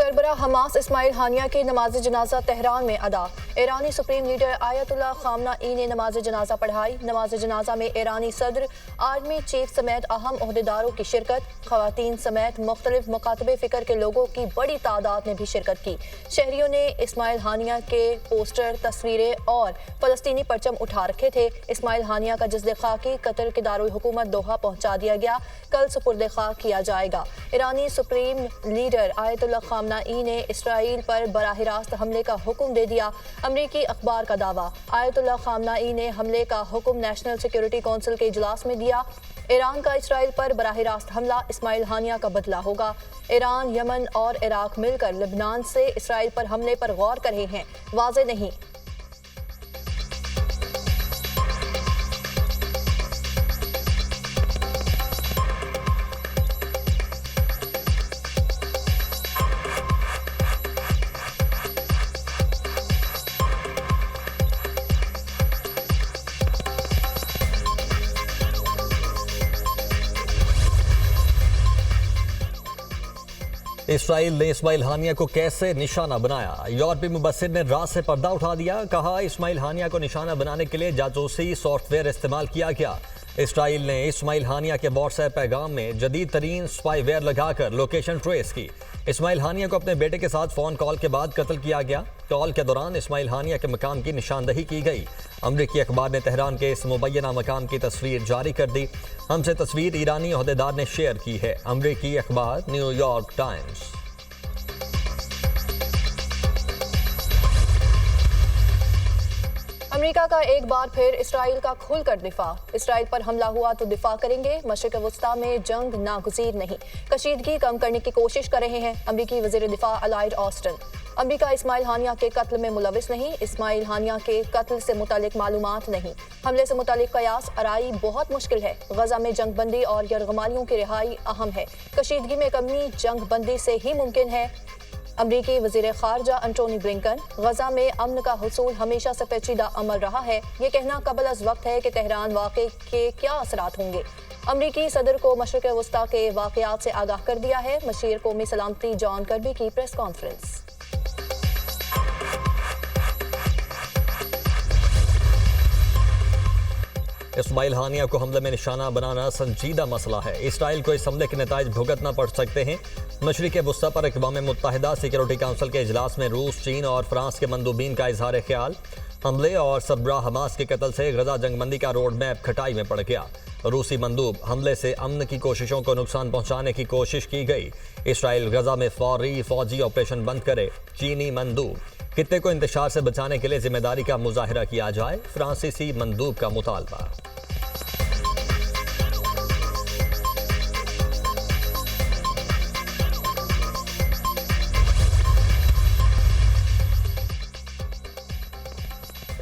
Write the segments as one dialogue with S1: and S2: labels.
S1: सरबरा Hamas Ismail हानिया की नमाज जनाजा तेहरान में अदा। ईरानी सुप्रीम लीडर आयतुल्लाह खामनाई ने नमाज जनाजा पढ़ाई। नमाज जनाजा में ईरानी सदर, आर्मी चीफ समेत अहम ओहदेदारों की शिरकत। खवातीन समेत मुख्तलिफ मुकातबे फ़िक्र के लोगों की बड़ी तादाद ने भी शिरकत की। शहरियों ने इस्माइल हानिया के पोस्टर, तस्वीरें और फ़लस्तीनी परचम उठा रखे थे। इस्माइल हानिया का जस्द खाकी कतर के दारुल हुकूमत दोहा पहुंचा दिया गया। कल सुपुर्द खाक किया जाएगा। ईरानी सुप्रीम लीडर आयतुल्लाह खामनाई ने इसराइल पर बराह रास्त हमले का हुक्म दे दिया। अमरीकी अखबार का दावा, आयतुल्लाह खामनाई ने हमले का हुक्म नेशनल सिक्योरिटी काउंसिल के इजलास में दिया। ईरान का इसराइल पर बराह रास्त हमला इस्माइल हानिया का बदला होगा। ईरान, यमन और इराक मिलकर लेबनान से इसराइल पर हमले पर गौर कर रहे हैं, वाज़ेह नहीं।
S2: इसराइल ने इस्माइल हानिया को कैसे निशाना बनाया? यूरोपीय मुबस्सिर ने राज से पर्दा उठा दिया। कहा, इस्माइल हानिया को निशाना बनाने के लिए जासूसी सॉफ्टवेयर इस्तेमाल किया गया। इसराइल ने इस्माइल हानिया के व्हाट्सएप पैगाम में जदीद तरीन स्पाईवेयर लगाकर लोकेशन ट्रेस की। इस्माइल हानिया को अपने बेटे के साथ फोन कॉल के बाद कत्ल किया गया। कॉल के दौरान इस्माइल हानिया के मकाम की निशानदही की गई। अमरीकी अखबार ने तेहरान के इस मुबैना मकाम की तस्वीर जारी कर दी। हमसे तस्वीर ईरानी ओहदेदार ने शेयर की है। अमरीकी अखबार न्यूयॉर्क टाइम्स।
S1: अमेरिका का एक बार फिर इसराइल का खुलकर दिफा। इसराइल पर हमला हुआ तो दिफा करेंगे। मशरिक वस्ता में जंग नागुज़ीर नहीं, कशीदगी कम करने की कोशिश कर रहे हैं अमरीकी वज़ीर दिफा लॉयड ऑस्टिन। अमरीका इस्माइल हानिया के कत्ल में मुलविस नहीं। इस्माइल हानिया के कत्ल से मुतालिक मालूमात नहीं। हमले से मुतालिक कयास आराई बहुत मुश्किल है। गजा में जंग बंदी और यरगमालियों की रिहाई अहम है। कशीदगी में कमी जंग बंदी से ही मुमकिन है। अमरीकी वज़ीर ख़ारजा एंटोनी ब्लिंकन, गजा में अमन का हुसूल हमेशा से पेचीदा अमल रहा है। ये कहना कबल अज़ वक्त है कि तेहरान वाक़े के क्या असरात होंगे। अमरीकी सदर को मशरिक़ वस्ता के वाक़यात से आगाह कर दिया है। मशीर कौमी सलामती जॉन कर्बी की प्रेस कॉन्फ्रेंस।
S2: इस्माइल हानिया को हमले में निशाना बनाना संजीदा मसला है। इसराइल को इस हमले के नताइज भुगतना पड़ सकते हैं। मशरिक़ वस्ता पर अक़वाम मुत्तहिदा सिक्योरिटी काउंसिल के इजलास में रूस, चीन और फ्रांस के मंदूबीन का इजहार ख्याल। हमले और सरबराह हमास के कत्ल से गजा जंगबंदी का रोड मैप खटाई में पड़ गया। रूसी मंदूब, हमले से अमन की कोशिशों को नुकसान पहुंचाने की कोशिश की गई। इसराइल गजा में फौरी फौजी ऑपरेशन बंद करे। चीनी मंदूब, खित्ते को इंतशार से बचाने के लिए जिम्मेदारी का मुजाहिरा किया जाए। फ्रांसीसी मंदूब का मुतालबा।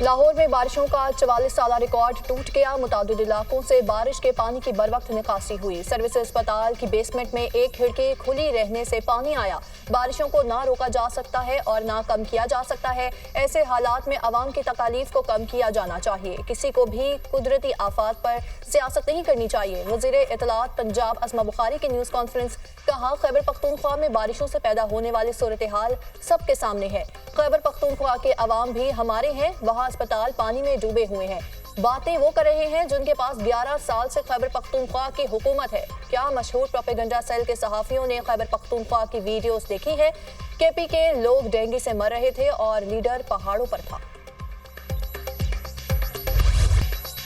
S1: लाहौर में बारिशों का 44 साला रिकॉर्ड टूट गया। मुतादिद इलाकों से बारिश के पानी की बरवक्त निकासी हुई। सर्विस अस्पताल की बेसमेंट में एक खिड़की खुली रहने से पानी आया। बारिशों को ना रोका जा सकता है और ना कम किया जा सकता है। ऐसे हालात में अवाम की तकालीफ को कम किया जाना चाहिए। किसी को भी कुदरती आफात पर सियासत नहीं करनी चाहिए। वज़ीर इत्तलात पंजाब अस्मा बुखारी की न्यूज़ कॉन्फ्रेंस। कहा, खैबर पख्तूनख्वा में बारिशों से पैदा होने वाली सूरत हाल सबके सामने है। खैबर पख्तूनख्वा के अवाम भी हमारे हैं। वहाँ अस्पताल पानी में डूबे हुए हैं। बातें वो कर रहे हैं जिनके पास 11 साल से खैबर पख्तूनख्वा की हुकूमत है। क्या मशहूर प्रोपेगेंडा सेल के सहाफ़ियों ने खैबर पख्तूनख्वा की वीडियोस देखी है? केपी के लोग डेंगू से मर रहे थे और लीडर पहाड़ों पर था।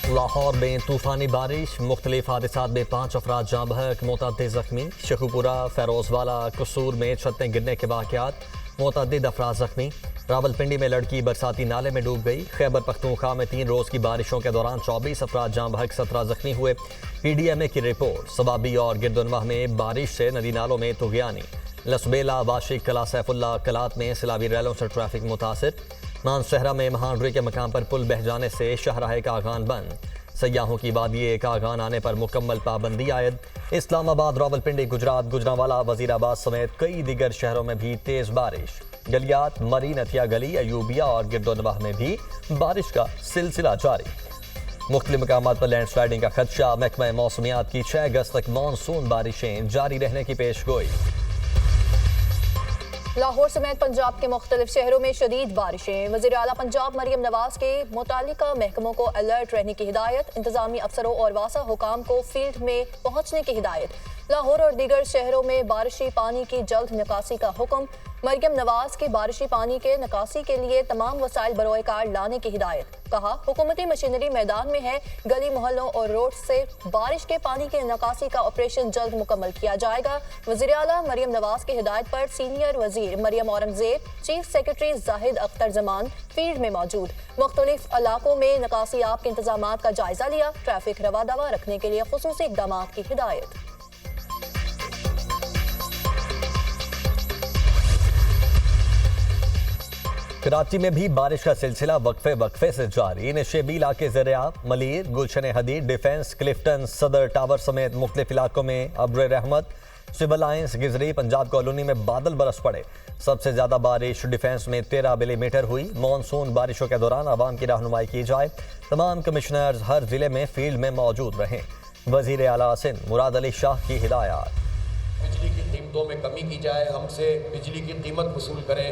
S2: लाहौर में तूफानी बारिश, मुख्तलिफ हादसात में 5 अफराद जाँ बहक, मुतअद्दिद जख्मी। शेखुपुरा, फैरोजवाला, कसूर में छतें गिरने के वाक़यात, मुतअद्दिद अफराद जख्मी। रावलपिंडी में लड़की बरसाती नाले में डूब गई। खैबर पख्तूनख्वा में 3 रोज़ की बारिशों के दौरान 24 अफराद जाँ बहक, 17 जख्मी हुए। PDMA की रिपोर्ट। सबाबी और गिरदुनवाह में बारिश से नदी नालों में तुगयानी। लसबेला, वाशिक, कला सैफुल्ला, कलात में सिलावी रैलों से ट्रैफिक मुतासिर। मानसहरा में महानरी के मकाम पर पुल बह जाने से शाहराह कागान बंद। सयाहों की वादिये कागान आने पर मुकम्मल पाबंदी आयद। इस्लामाबाद, रावलपिंडी, गुजरात, गुजरांवाला, वजीराबाद समेत कई दीगर शहरों में भी तेज बारिश। गलियात, मरी, नथिया गली, अयूबिया और गिरदोनवाह में भी बारिश का सिलसिला जारी। मुख्तलिफ मकामात पर लैंड स्लाइडिंग का खदशा। महकमा मौसमियात की 6 अगस्त तक मानसून बारिशें जारी रहने की पेशगोई।
S1: लाहौर समेत पंजाब के मुख्तलिफ शहरों में शदीद बारिशें। वज़ीर आला पंजाब मरियम नवाज के मुतालिका महकमों को अलर्ट रहने की हिदायत। इंतजामी अफसरों और वासा हुकाम को फील्ड में पहुंचने की हिदायत। लाहौर और दीगर शहरों में बारिशी पानी की जल्द निकासी का हुक्म। मरियम नवाज के बारिशी पानी के निकासी के लिए तमाम वसाइल बरोए कार लाने की हिदायत। कहा, हुकूमती मशीनरी मैदान में है। गली मोहल्लों और रोड से बारिश के पानी के निकासी का ऑपरेशन जल्द मुकम्मल किया जाएगा। वज़ीर आला मरियम नवाज की हिदायत पर सीनियर वजीर Maryam Aurangzeb, chief secretary Zahid Akhtar Zaman field में मौजूद। मुख्तलिफ इलाकों में निकासी आब के इंतजाम का जायजा लिया। ट्रैफिक रवा दवा रखने के लिए खुसूसी इक़दाम की हिदायत।
S2: कराची में भी बारिश का सिलसिला वक्फे से जारी। नशेबी इलाके ज़रिया Malir, Gulshan Hadeed, Defence, Clifton, Saddar tower समेत मुख्तलिफ इलाकों में अब्र रहमत। Civil lines, Gizri, Punjab colony में बादल बरस पड़े। सबसे ज्यादा बारिश डिफेंस में 13 मिलीमीटर हुई। मानसून बारिशों के दौरान आवाम की रहनुमाई की जाए। तमाम कमिश्नर्स हर जिले में फील्ड में मौजूद रहें। वजीर आला सिंध मुराद अली शाह की हिदायत।
S3: बिजली की कीमतों में कमी की जाए, हमसे बिजली की कीमत वसूल करें,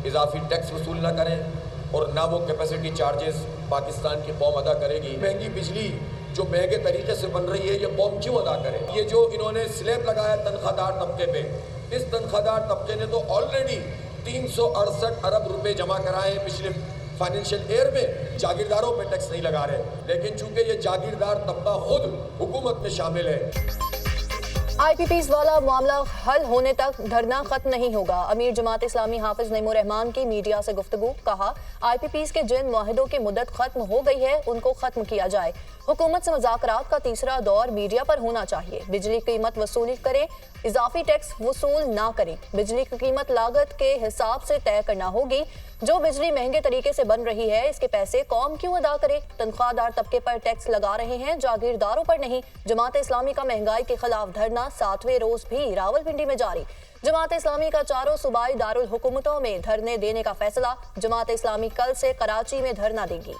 S3: इजाफी टैक्स वसूल ना करें और ना वो कैपेसिटी चार्जेस पाकिस्तान की कौम अदा करेगी। महंगी बिजली जो महंगे तरीके से बन रही है, ये कौम क्यों अदा करे? ये जो इन्होंने स्लैब लगाया तनख्वाहदार तबके पे, इस तनख्वाहदार तबके ने तो ऑलरेडी 368 अरब रुपए जमा कराए पिछले फाइनेंशियल ईयर में। जागीरदारों पे टैक्स नहीं लगा रहे, लेकिन चूंकि ये जागीरदार तबका खुद हुकूमत में शामिल है।
S1: IPPs वाला मामला हल होने तक धरना खत्म नहीं होगा। अमीर जमात इस्लामी हाफिज नईमुर रहमान की मीडिया से गुफ्तगू। कहा, IPPs के जिन मुआहिदों की मुद्दत खत्म हो गई है उनको खत्म किया जाए। हुकूमत से मुज़ाकरात का तीसरा दौर मीडिया पर होना चाहिए। बिजली की कीमत वसूली करें, इजाफी टैक्स वसूल ना करें। बिजली की कीमत लागत के हिसाब से तय करना होगी। जो बिजली महंगे तरीके से बन रही है, इसके पैसे कौम क्यों अदा करे? तनख्वाहदार तबके पर टैक्स लगा रहे हैं, जागीरदारों पर नहीं। जमात इस्लामी का महंगाई के खिलाफ धरना 7वें रोज भी रावलपिंडी में जारी। जमात इस्लामी का चारों सूबाई दारुल हुकूमतों में धरने देने का फैसला। जमात इस्लामी कल से कराची में धरना देगी।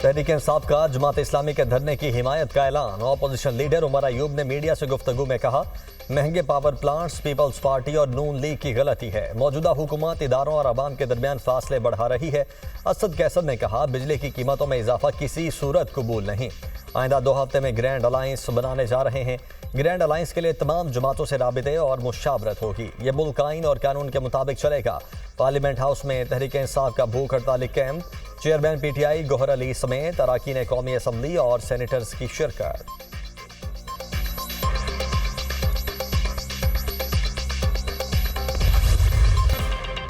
S2: तहरीक इंसाफ का जमात इस्लामी के धरने की हिमायत का ऐलान। ऑपोजिशन लीडर उमर अयूब ने मीडिया से गुफ्तगू में कहा, महंगे पावर प्लांट्स पीपल्स पार्टी और नून लीग की गलती है। मौजूदा हुकूमत इदारों और आवाम के दरमियान फासले बढ़ा रही है। असद कैसर ने कहा, बिजली की कीमतों में इजाफा किसी सूरत कबूल नहीं। आइंदा 2 हफ्ते में ग्रैंड अलायंस बनाने जा रहे हैं। ग्रैंड अलायंस के लिए तमाम जमातों से राबिते और मुशावरत होगी। ये मुल्क आइन और कानून के मुताबिक चलेगा। पार्लियामेंट हाउस में तहरीक इंसाफ का भूख हड़ताली कैंप। चेयरमैन PTI गौहर अली समेत अरकान कौमी असम्बली और सेनेटर्स की शिरकत।